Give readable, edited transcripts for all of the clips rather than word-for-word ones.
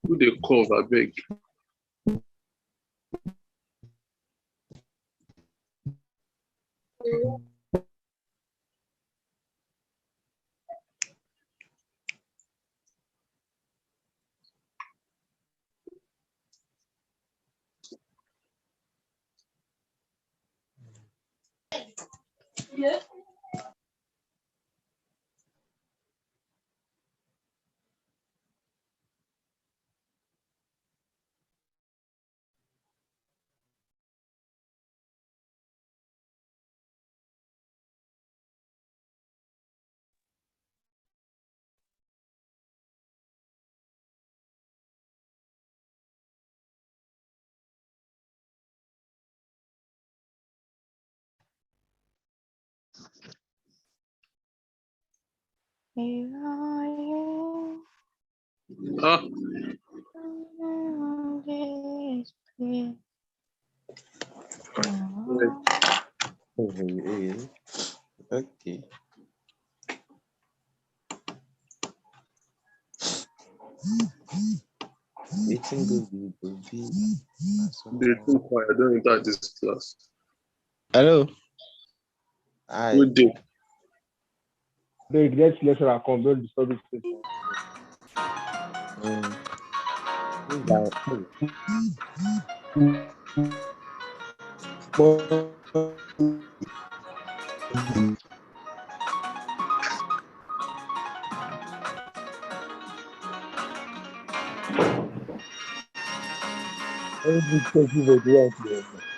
Who they call, I beg? Yeah. Ah. Okay. Waiting go be. They too quiet. I don't enter this class. Hello. Hi. Good day. They get lecturer come, don't disturb it.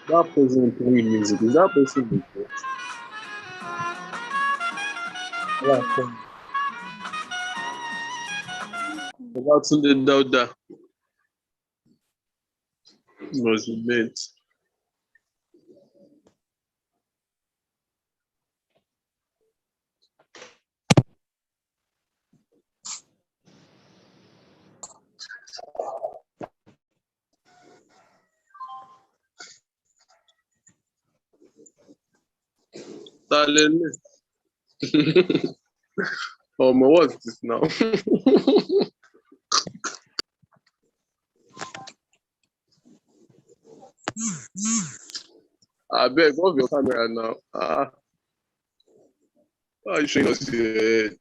That person playing music. Is that person the coach? About to the Dauda. Was late. Talele. Oh my, what's this now? I beg, off your camera now. Why are you showing us your head?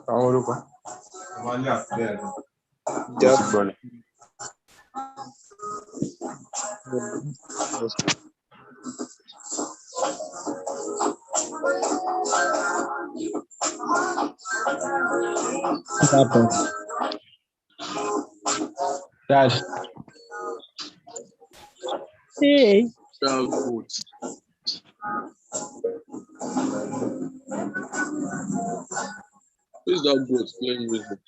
Àwọn orúkọ. What happened? Dad. Hey. That good. Who's that goat playing music?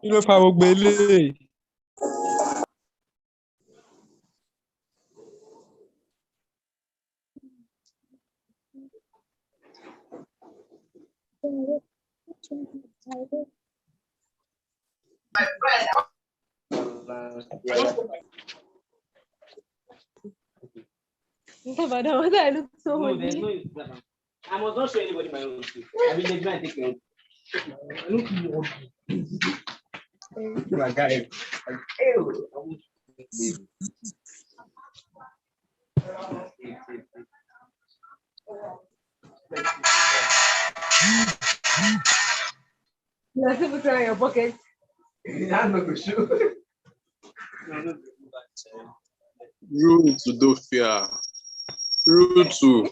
Kí ló fa gbogbo eléyìí? I look so No, funny. there's no Instagram. I must not show anybody my own face. I mean, they're going to take care of it. I don't feel okay. My guy. You are still putting in your pocket. I'm not going to show. Rude to Dofia. Rude to.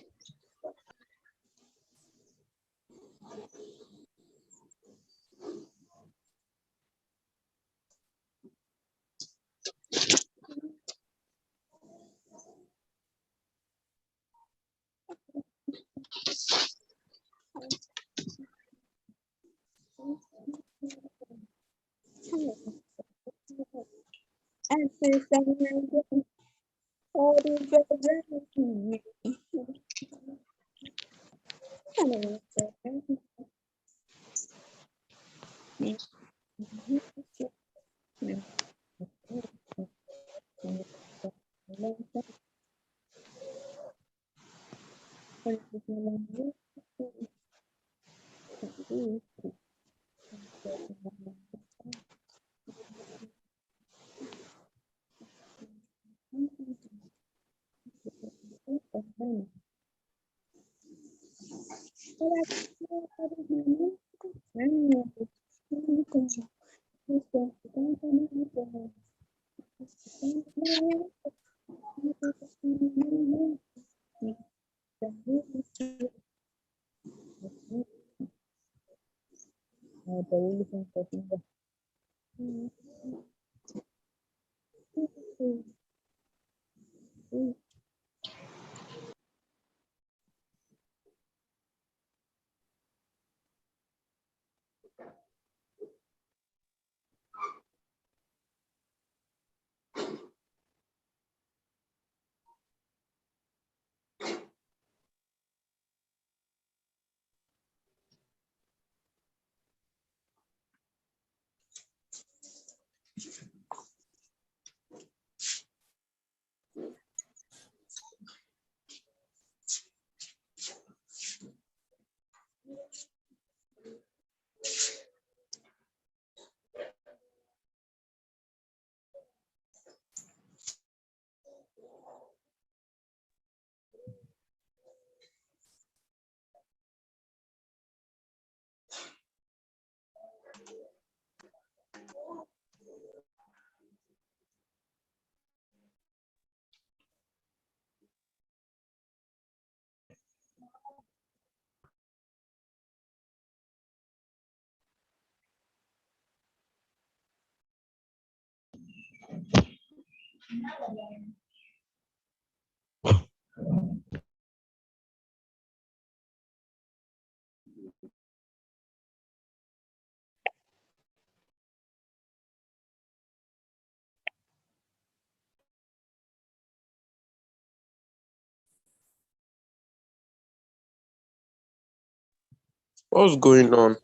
What's going on?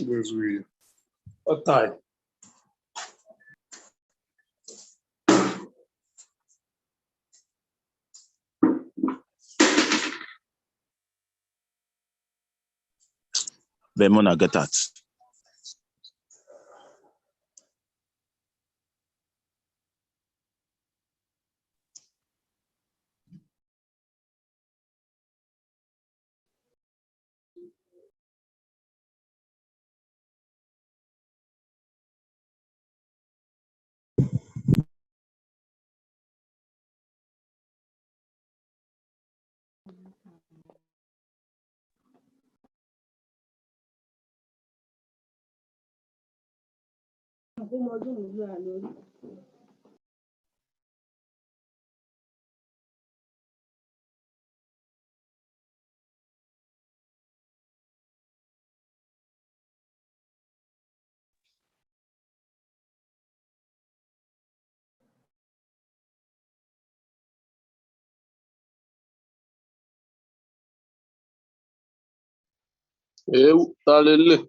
Where's we? What time? Bemona get that. Talele.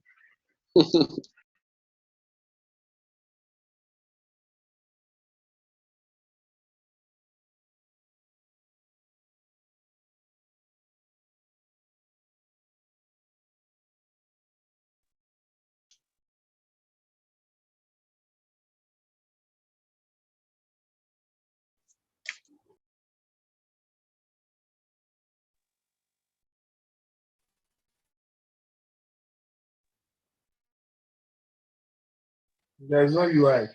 There is no UI.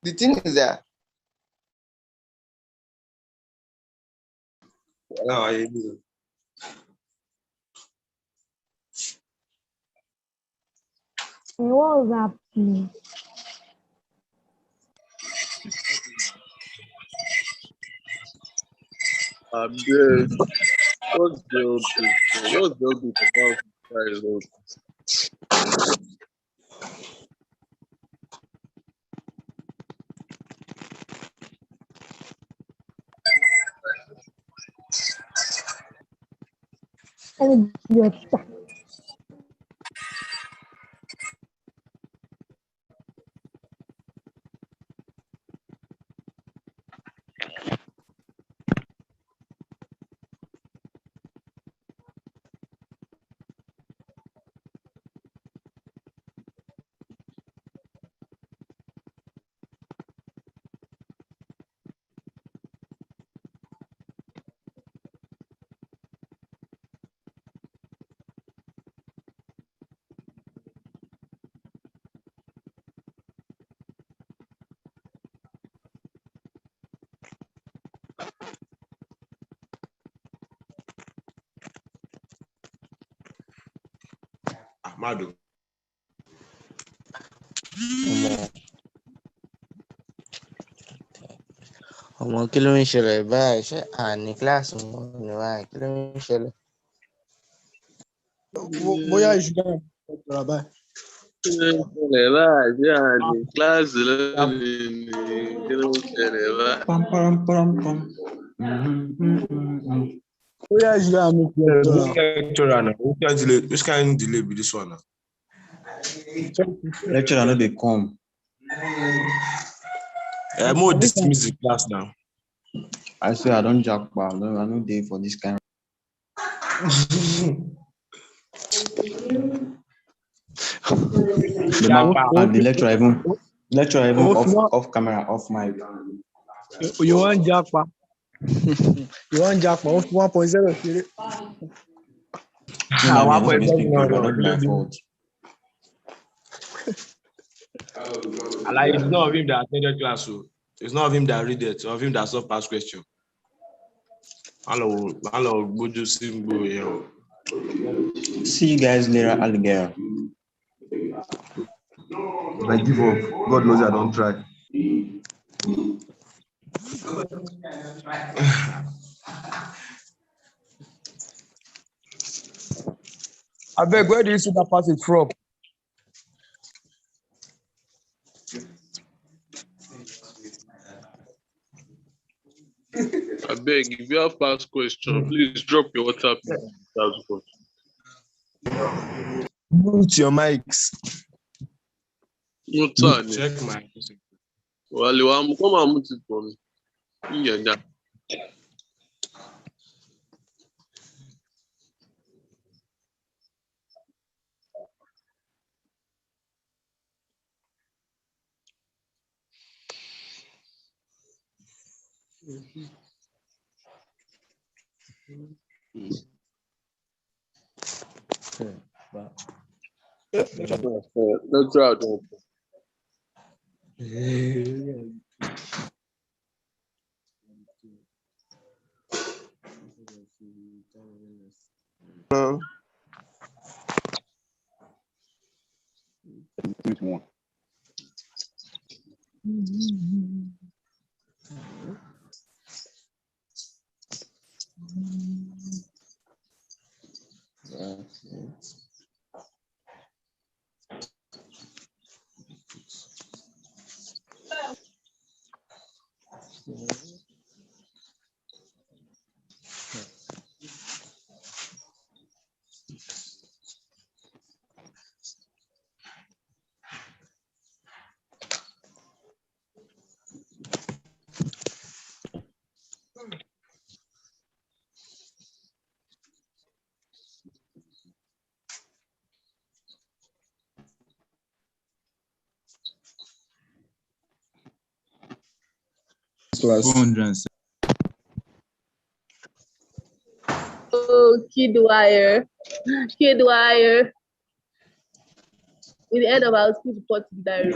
The thing is that How are you doing? What was happening? Abeg, what's the update? What's the update about this result? And your stuff. Ahmadu. ọmọ kí ló ń ṣẹlẹ̀ báyìí ṣé àní kíláàsì wọn ni báyìí kí ló ń ṣẹlẹ̀. bóyá ìṣúná ìjọba báyìí. Kí ló ń ṣẹlẹ̀ báyìí? Ṣé àní kíláàsì lónìí ni? Kí ló ń ṣẹlẹ̀ báyìí? Pam, pam, pam, pam. Bóyá ìṣúná mi ti Lecturer now. Which kind delay be this one now? Lecturer no dey come. More dismiss the class now. I say I don't jackpa. I no dey for this kind. And the lecturer even off camera, off mic. You want jackpa? You want jackpa? 1.0. Not my fault. Like it's not of him that attended class, so it's not of him that read it, it's of him that solved past question. Hello, Bojo Simbo here. See you guys later, alligator. I give up. God knows I don't try. I beg, where do you see that passage from? I beg, if you have past question, please drop your WhatsApp. Mute your mics. Check my. Well, come and mute it for me. Yeah. Let's try it. Oh, Kid Wire. With the end of our school report to the diary.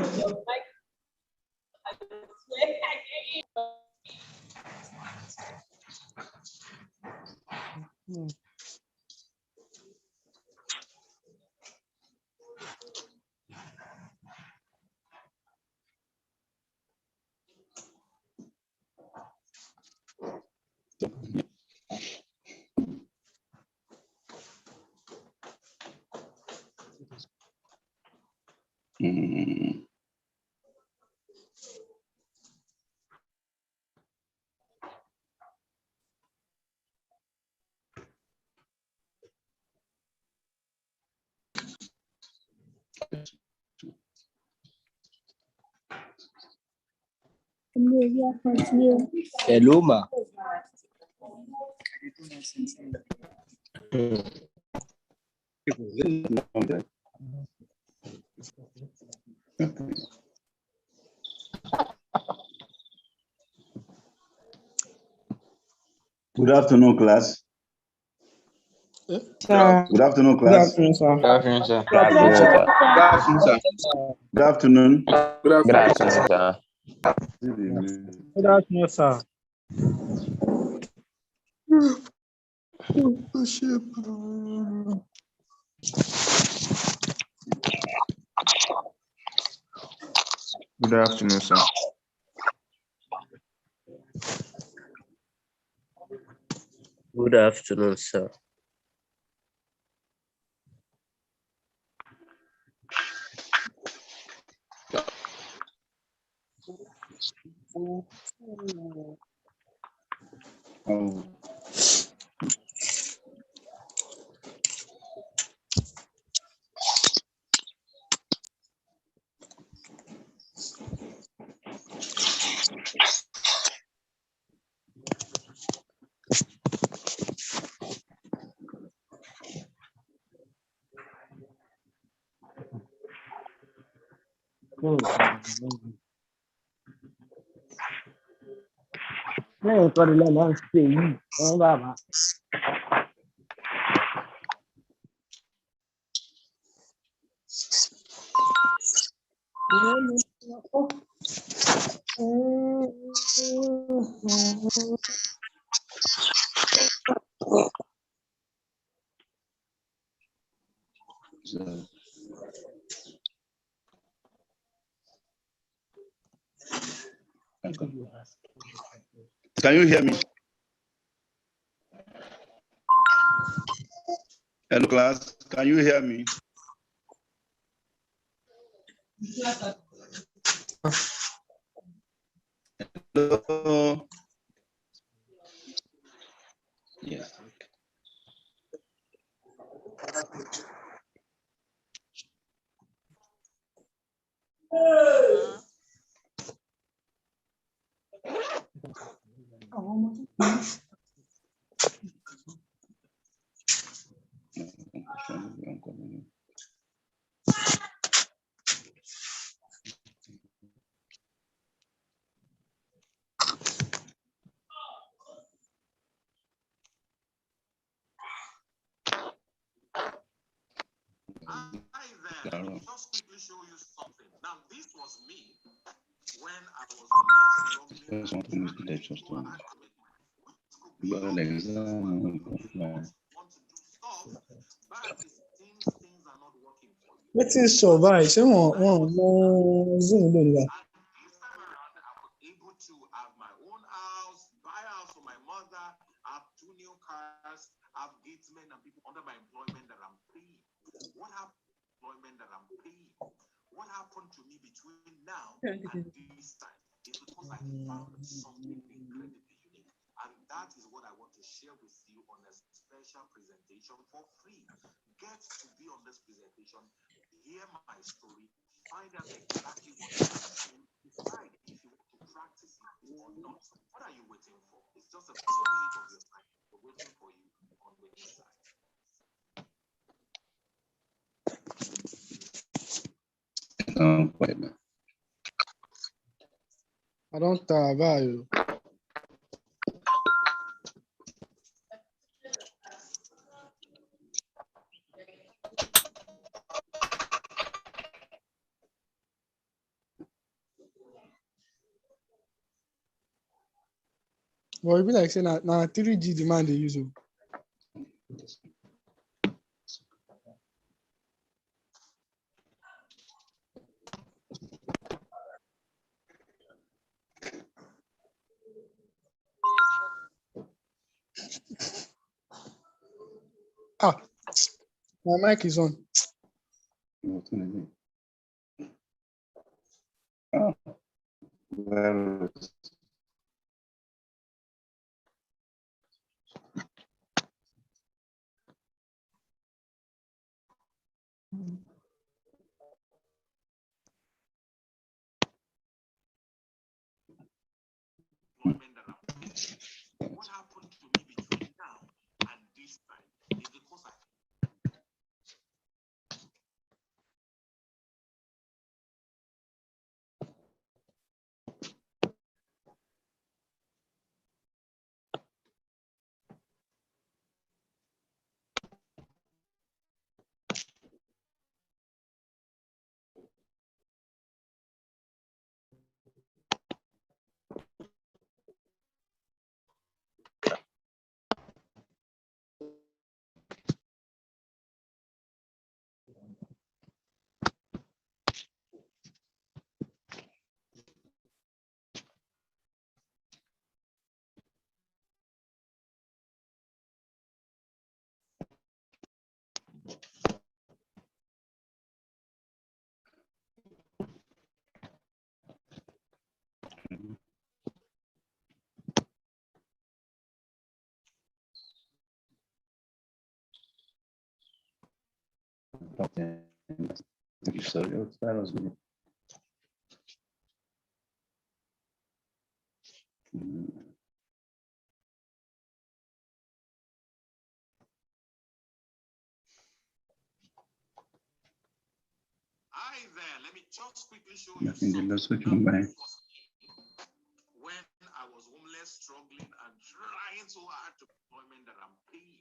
Hello, ma. Good afternoon, class. Sir. Good afternoon, Good class. afternoon, sir. Good afternoon, sir. Good afternoon, sir. Good afternoon, sir. Good afternoon. Good afternoon, sir. Good afternoon, sir. Good afternoon, sir. Good afternoon, sir. Lẹ́yìn tó di lẹ́nu ń ṣe yìí, wọ́n bàbá. Can you hear me? Hello, class. Can you hear me? Hello. Yes. Just quickly show you something. Now, this was me when I was struggling. Want to do stuff, but it seems things are not working for you. Wetin survive? Ṣé wọ́n mọ Zoom lónìí wa? And this time around, I was able to have my own house, buy a house for my mother, have 2 new cars, have gatesmen and people under my employment that I'm paying. What happened? Employment that I'm paying. What happened to me between now and this time is because I found something incredibly unique. And that is what I want to share with you on a special presentation for free. Get to be on this presentation, hear my story, find out exactly what it is, and decide if you want to practice it or not. What are you waiting for? It's just a few minutes of your time. We're waiting for you on the inside. I don tire báyìí o. But e be like say na 3G the man dey use o. My mic is on. employment that I'm in. What happened to me between now and this time is because I Thank you, sir. That was good. Hi there, let me just quickly show you In the something last week, that my when I was homeless, struggling, and trying so hard to employment that I'm paying.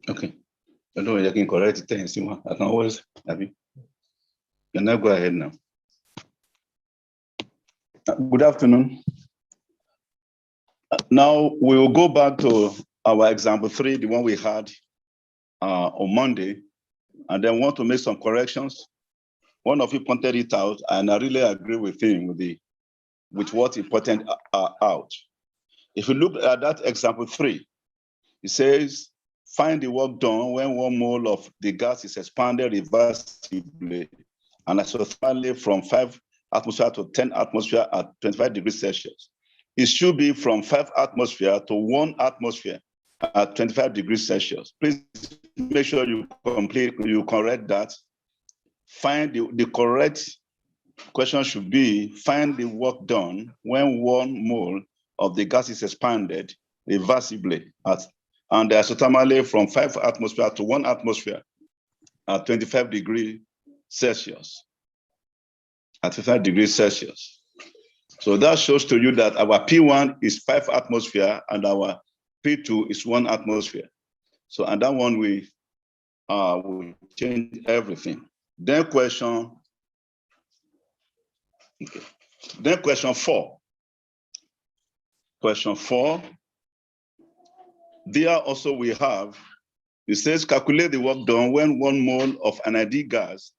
Okay. I know you can correct things. I can always have you. Can now go ahead now. Good afternoon. Now we will go back to our example 3, the one we had on Monday, and then want to make some corrections. One of you pointed it out, and I really agree with him with what he pointed out. If you look at that example 3, it says, find the work done when 1 mole of the gas is expanded reversibly and isothermally from 5 atmosphere to 10 atmosphere at 25 degrees Celsius. It should be from 5 atmosphere to 1 atmosphere at 25 degrees Celsius. Please make sure you correct that. Find the correct question should be, find the work done when 1 mole of the gas is expanded reversibly and isothermally from 5 atmosphere to 1 atmosphere at 25 degrees Celsius. At 25 degrees Celsius. So that shows to you that our P1 is 5 atmosphere and our P2 is 1 atmosphere. So and that one we change everything. Then question. Okay. Then question 4. Question 4. There also we have, it says calculate the work done when 1 mole of an ideal gas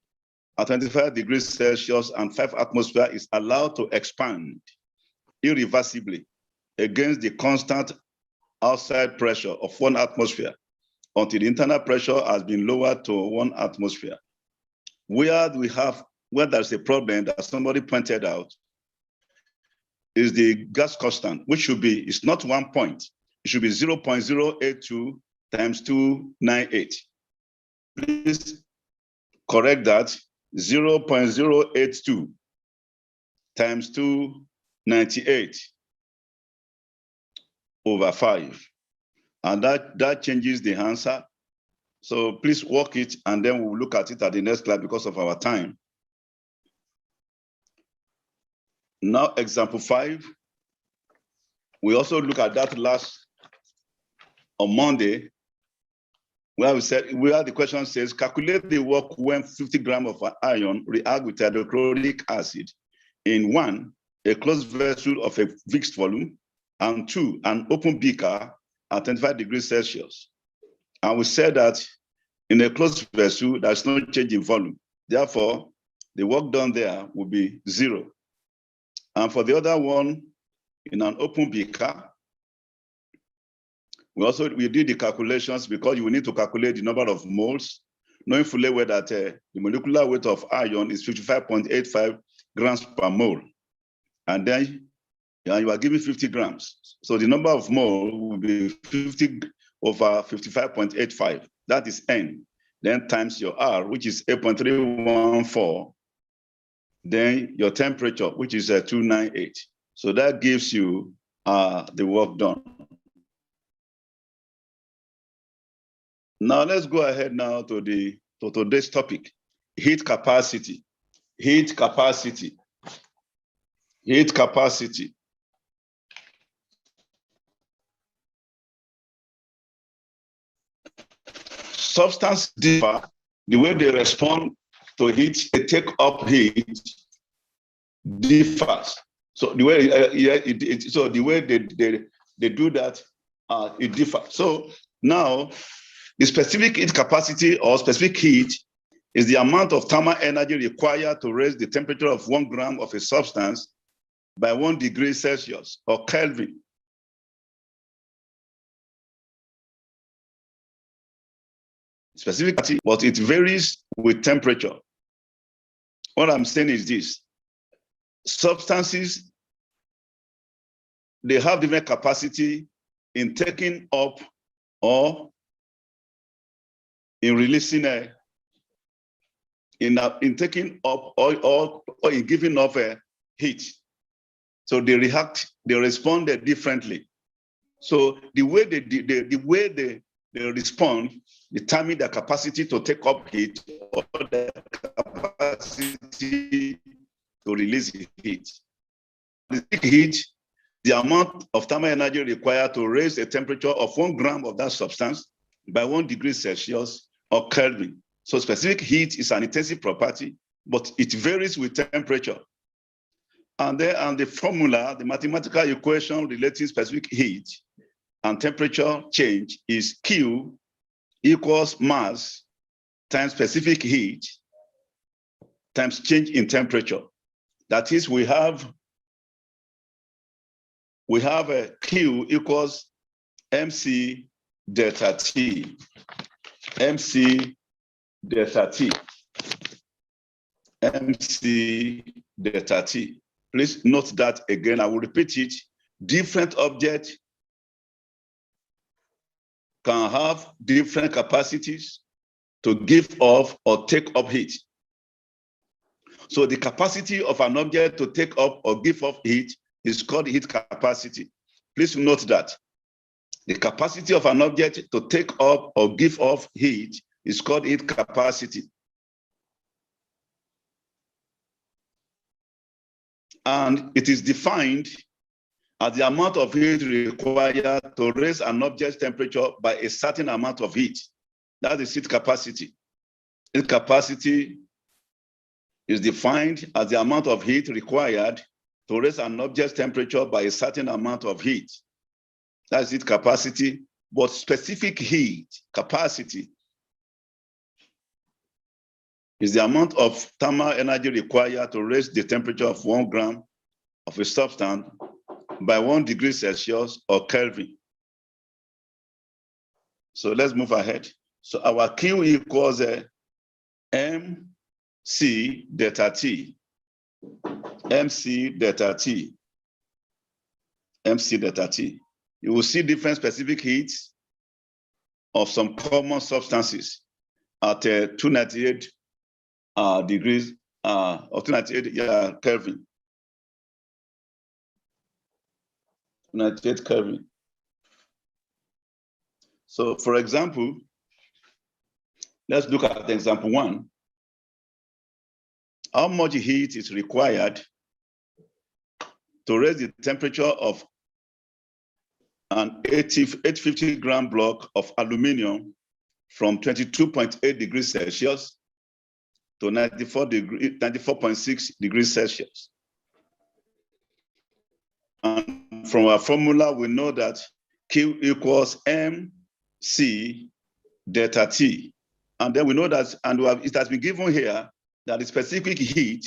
at 25 degrees Celsius and 5 atmosphere is allowed to expand irreversibly against the constant outside pressure of 1 atmosphere until the internal pressure has been lowered to 1 atmosphere. Where there's a problem that somebody pointed out is the gas constant, which should be, it's not 1 point, it should be 0.082 times 298. Please correct that, 0.082 times 298 over 5. And that changes the answer. So please work it, and then we'll look at it at the next class because of our time. Now, example 5. We also look at that last on Monday, where the question says, calculate the work when 50 grams of iron react with hydrochloric acid in 1, a closed vessel of a fixed volume, and 2, an open beaker at 25 degrees Celsius. And we said that in a closed vessel, there's no change in volume. Therefore, the work done there will be 0. And for the other one, in an open beaker, we did the calculations because you will need to calculate the number of moles, knowing fully well that the molecular weight of iron is 55.85 grams per mole. And then you are given 50 grams. So the number of mole will be 50 over 55.85. That is N. Then times your R, which is 8.314. Then your temperature, which is 298. So that gives you the work done. Now let's go ahead now to today's topic, heat capacity. Heat capacity. Heat capacity. Substances differ. The way they respond to heat, they take up heat differs. So the way the way they do that, it differs. So now, the specific heat capacity or specific heat is the amount of thermal energy required to raise the temperature of 1 gram of a substance by 1 degree Celsius or Kelvin. Specific, but it varies with temperature. What I'm saying is this: substances, they have different capacity in taking up or in releasing in taking up or in giving off heat. So they respond differently. So the way they respond determine the capacity to take up heat or the capacity to release heat. The heat, the amount of thermal energy required to raise the temperature of 1 gram of that substance by 1 degree Celsius or Kelvin. So specific heat is an intensive property, but it varies with temperature. And the formula, the mathematical equation relating specific heat and temperature change is Q equals mass times specific heat times change in temperature. That is, we have a Q equals MC delta T. MC delta T. MC delta T. Please note that again. I will repeat it. Different objects can have different capacities to give off or take up heat. So the capacity of an object to take up or give off heat is called heat capacity. Please note that. The capacity of an object to take up or give off heat is called heat capacity. And it is defined as the amount of heat required to raise an object's temperature by a certain amount of heat. That is heat capacity. Heat capacity is defined as the amount of heat required to raise an object's temperature by a certain amount of heat. That's its capacity, but specific heat capacity is the amount of thermal energy required to raise the temperature of 1 gram of a substance by 1 degree Celsius or Kelvin. So let's move ahead. So our Q equals MC delta T. MC delta T. MC delta T. You will see different specific heats of some common substances at 298 degrees or 298 Kelvin. 298 Kelvin. So for example, let's look at example 1. How much heat is required to raise the temperature of an 850 gram block of aluminum from 22.8 degrees Celsius to 94.6 degrees Celsius? And from our formula, we know that Q equals MC delta T. And then we know that, and it has been given here, that the specific heat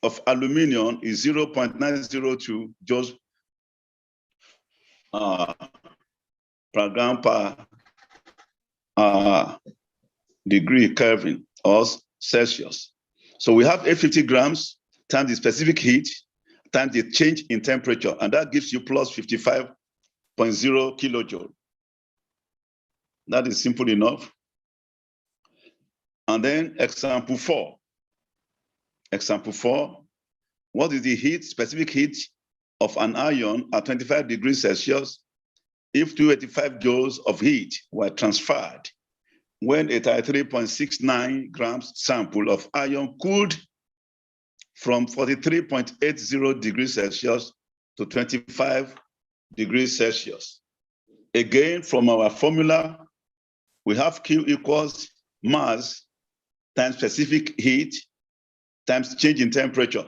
of aluminum is 0.902 joules per gram per degree Kelvin or Celsius. So we have 850 grams times the specific heat times the change in temperature, and that gives you plus 55.0 kilojoule. That is simple enough. And then example 4. Example 4, what is the heat, specific heat of an ion at 25 degrees Celsius if 285 joules of heat were transferred when a 33.69 grams sample of ion cooled from 43.80 degrees Celsius to 25 degrees Celsius. Again, from our formula, we have Q equals mass times specific heat times change in temperature.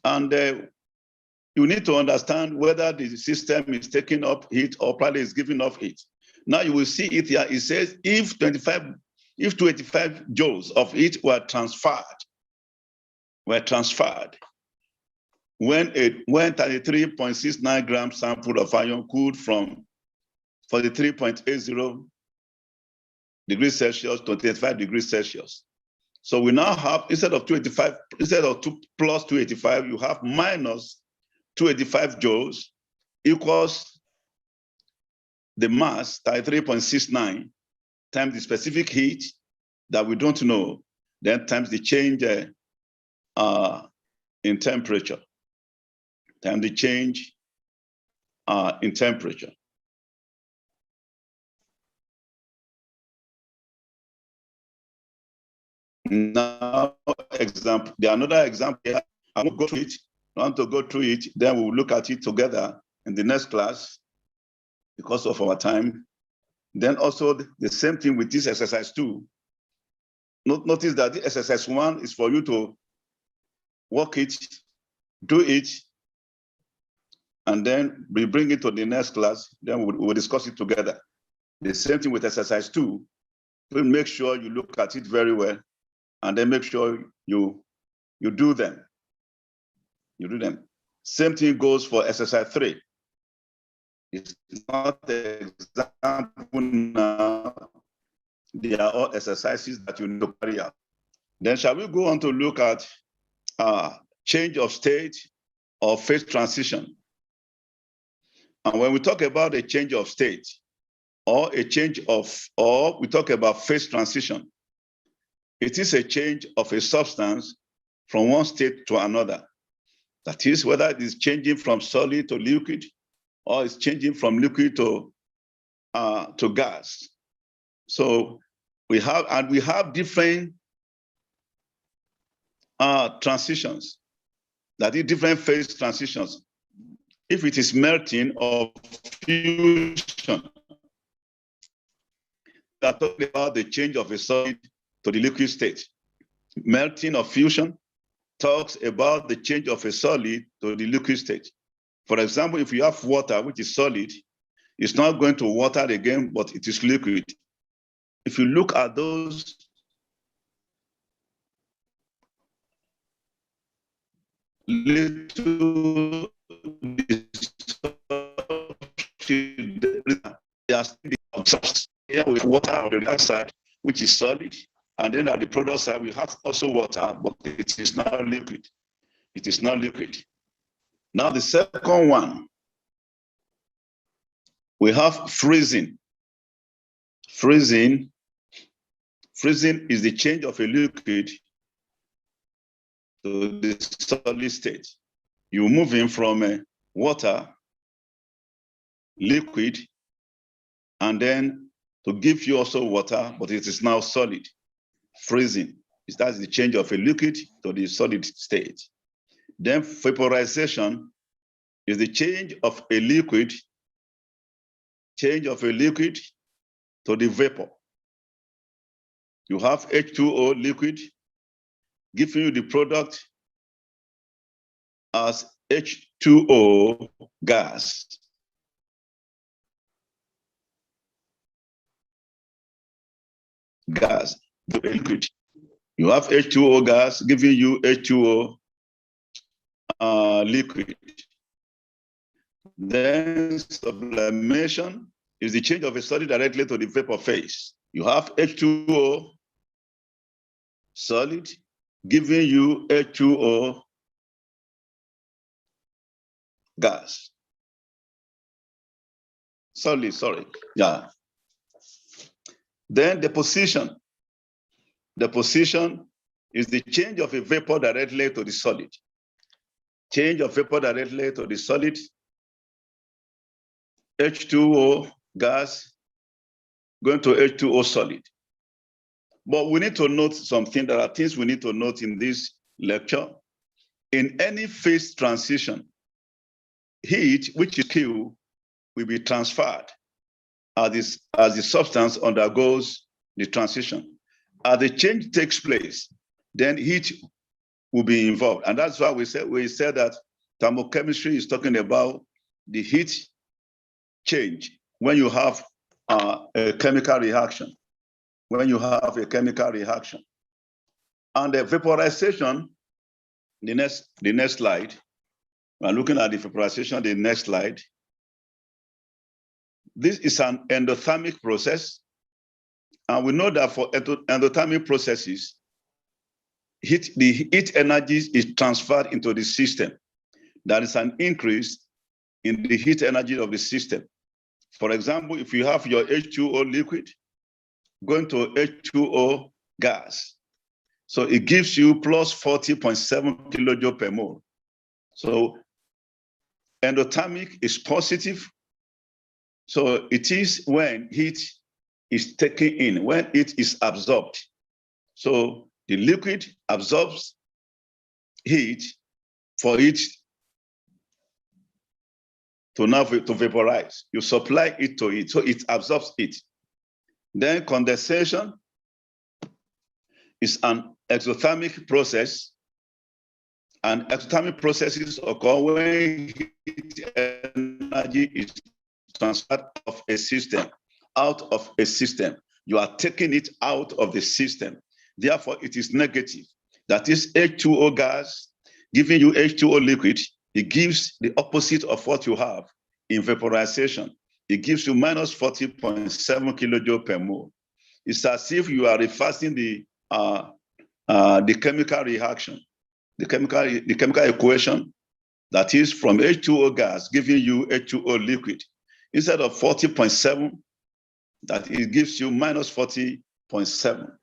And you need to understand whether the system is taking up heat or probably is giving off heat. Now you will see it here. It says if 285 joules of heat were transferred when 33.69 gram sample of ion cooled from 43.80 degrees Celsius to 25 degrees Celsius. So we now have, instead of 285, instead of 2 plus 285, you have minus 285 joules equals the mass, 33.69, times the specific heat that we don't know, then times the change in temperature, times the change in temperature. Now, another example here, I won't go through it. I want to go through it, then we'll look at it together in the next class because of our time. Then also the same thing with this exercise 2. Notice that the exercise 1 is for you to work it, do it, and then we bring it to the next class, then we'll discuss it together. The same thing with exercise 2. We'll make sure you look at it very well, and then make sure you do them. You do them. Same thing goes for exercise 3. It's not the example now. They are all exercises that you need to carry out. Then shall we go on to look at change of state or phase transition? And when we talk about a change of state or we talk about phase transition, it is a change of a substance from one state to another. That is, whether it is changing from solid to liquid or it's changing from liquid to gas. So we have different transitions, that is different phase transitions. If it is melting or fusion, we are talking about the change of a solid to the liquid state. Melting or fusion, talks about the change of a solid to the liquid state. For example, if you have water, which is solid, it's not going to water again, but it is liquid. If you look at those little they are still absorbed here with water on the other side, which is solid. And then at the product side, we have also water, but it is not liquid. It is not liquid. Now the second one, we have freezing. Freezing is the change of a liquid to the solid state. You're moving from water, liquid, and then to give you also water, but it is now solid. Freezing, that's the change of a liquid to the solid state. Then vaporization is the change of a liquid to the vapor. You have H2O liquid giving you the product as H2O gas. Gas, the liquid. You have H2O gas giving you H2O liquid. Then sublimation is the change of a solid directly to the vapor phase. You have H2O solid giving you H2O gas. Solid, sorry, yeah. Then deposition. Deposition is the change of a vapor directly to the solid. Change of vapor directly to the solid. H2O gas going to H2O solid. But we need to note something. There are things we need to note in this lecture. In any phase transition, heat, which is Q, will be transferred as the substance undergoes the transition. As the change takes place, then heat will be involved. And that's why we said that thermochemistry is talking about the heat change when you have a chemical reaction. When you have a chemical reaction. And the vaporization, the next slide. We're looking at the vaporization, the next slide. This is an endothermic process. And we know that for endothermic processes, the heat energy is transferred into the system. There is an increase in the heat energy of the system. For example, if you have your H2O liquid going to H2O gas, so it gives you plus 40.7 kilojoule per mole. So endothermic is positive. So it is when heat is taken in, when it is absorbed. So the liquid absorbs heat for it to vaporize. You supply it to it, so it absorbs it. Then condensation is an exothermic process, and exothermic processes occur when heat energy is transferred of a system, out of a system. You are taking it out of the system. Therefore, it is negative. That is H2O gas giving you H2O liquid. It gives the opposite of what you have in vaporization. It gives you minus 40.7 kilojoule per mole. It's as if you are reversing the chemical reaction, the chemical equation that is from H2O gas giving you H2O liquid. Instead of 40.7, that it gives you minus 40.7.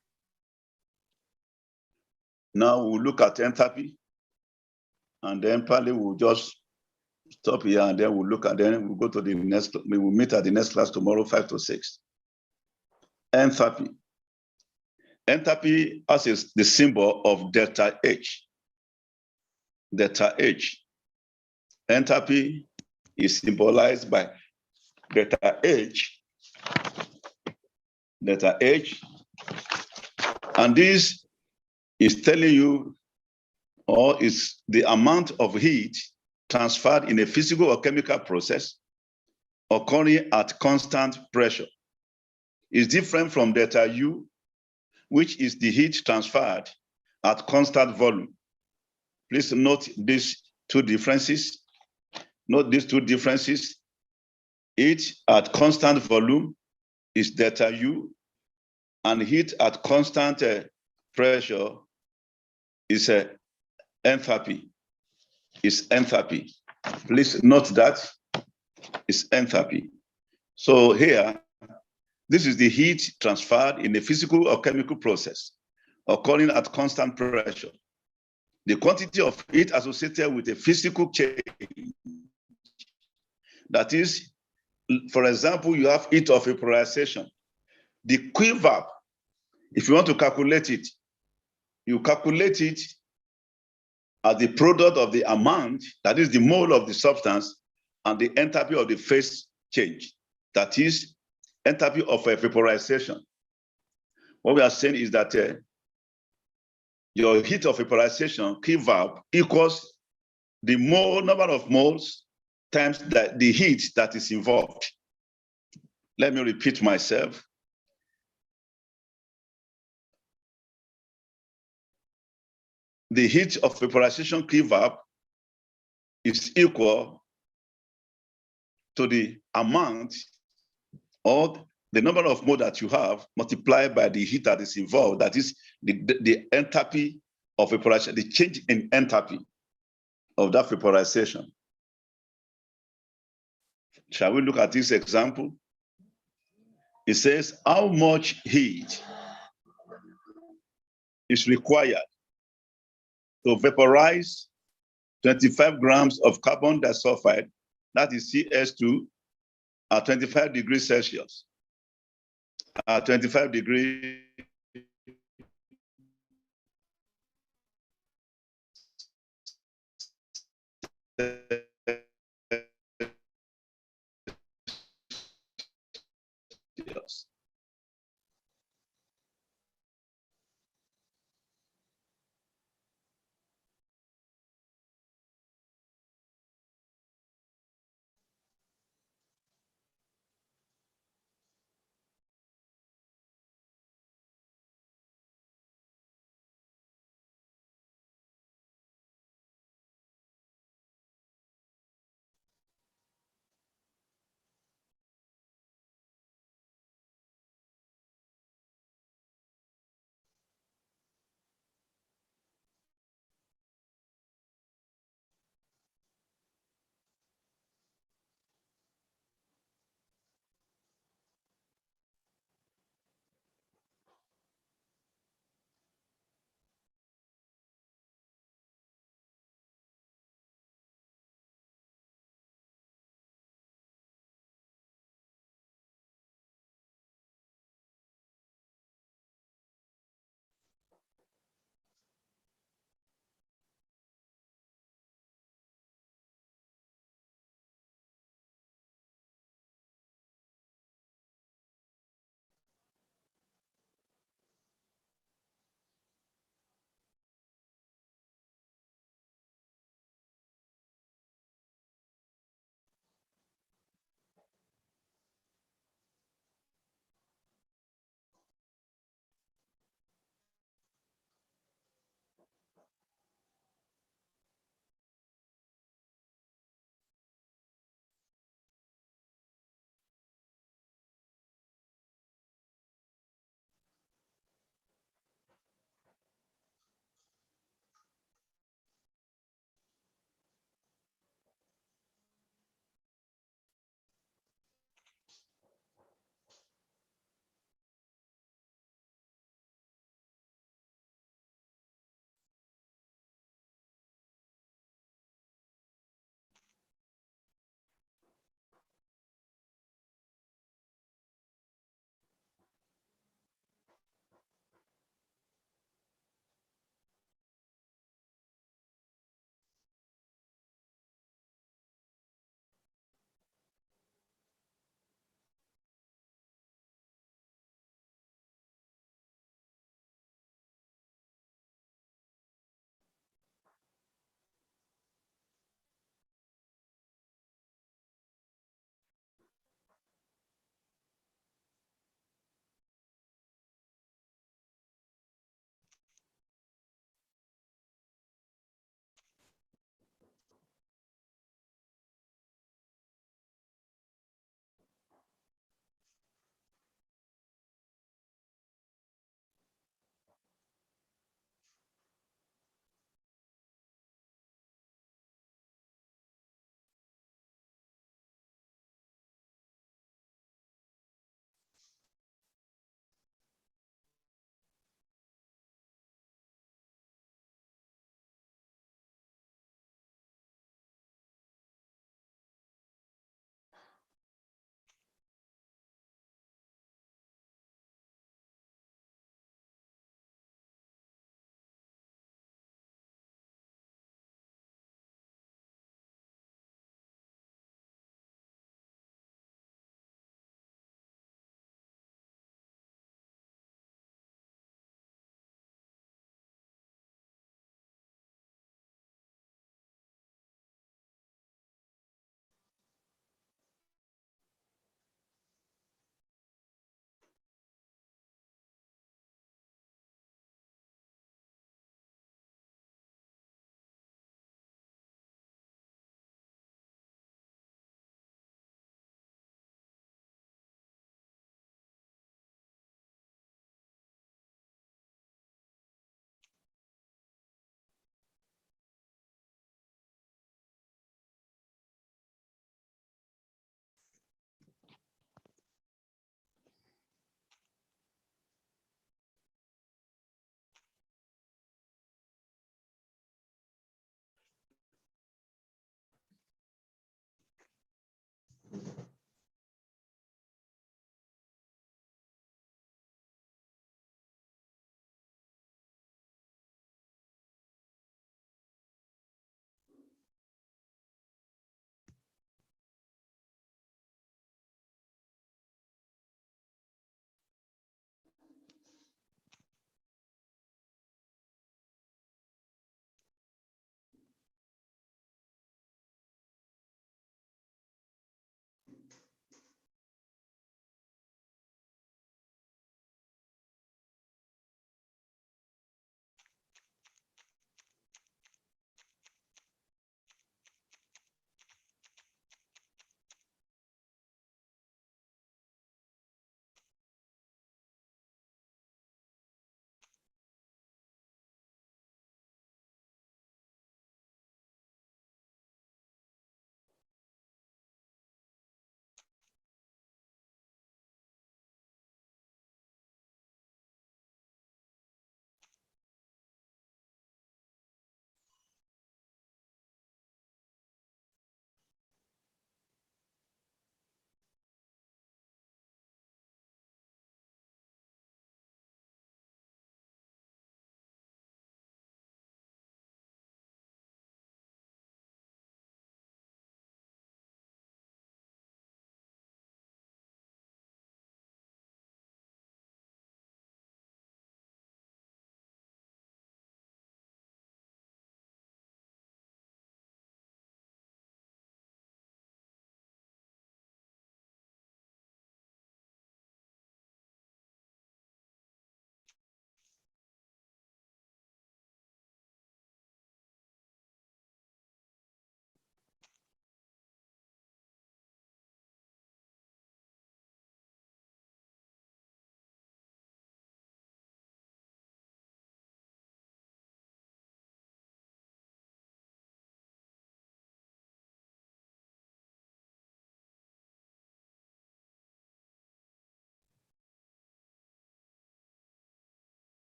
Now we'll look at enthalpy, and then probably we'll just stop here, and then we'll look at, then we'll go to the next, we will meet at the next class tomorrow, 5 to 6. Enthalpy. Enthalpy has the symbol of delta H. Delta H. Enthalpy is symbolized by delta H. Delta H. And this is telling you or is the amount of heat transferred in a physical or chemical process occurring at constant pressure. It's different from delta U, which is the heat transferred at constant volume. Please note these two differences. Note these two differences. Heat at constant volume is delta U, and heat at constant pressure is enthalpy. Is enthalpy. Please note that is enthalpy. So here, this is the heat transferred in a physical or chemical process occurring at constant pressure. The quantity of heat associated with a physical change, that is, for example, you have heat of vaporization. The quiver, if you want to calculate it, you calculate it as the product of the amount, that is the mole of the substance, and the enthalpy of the phase change, that is enthalpy of vaporization. What we are saying is that your heat of vaporization, Kval, equals the mole number of moles times the heat that is involved. Let me repeat myself. The heat of vaporization Kval is equal to the amount or the number of moles that you have multiplied by the heat that is involved, that is the enthalpy of vaporization, the change in enthalpy of that vaporization. Shall we look at this example? It says, how much heat is required to vaporize 25 grams of carbon disulfide, that is CS2, at 25 degrees Celsius. At 25 degrees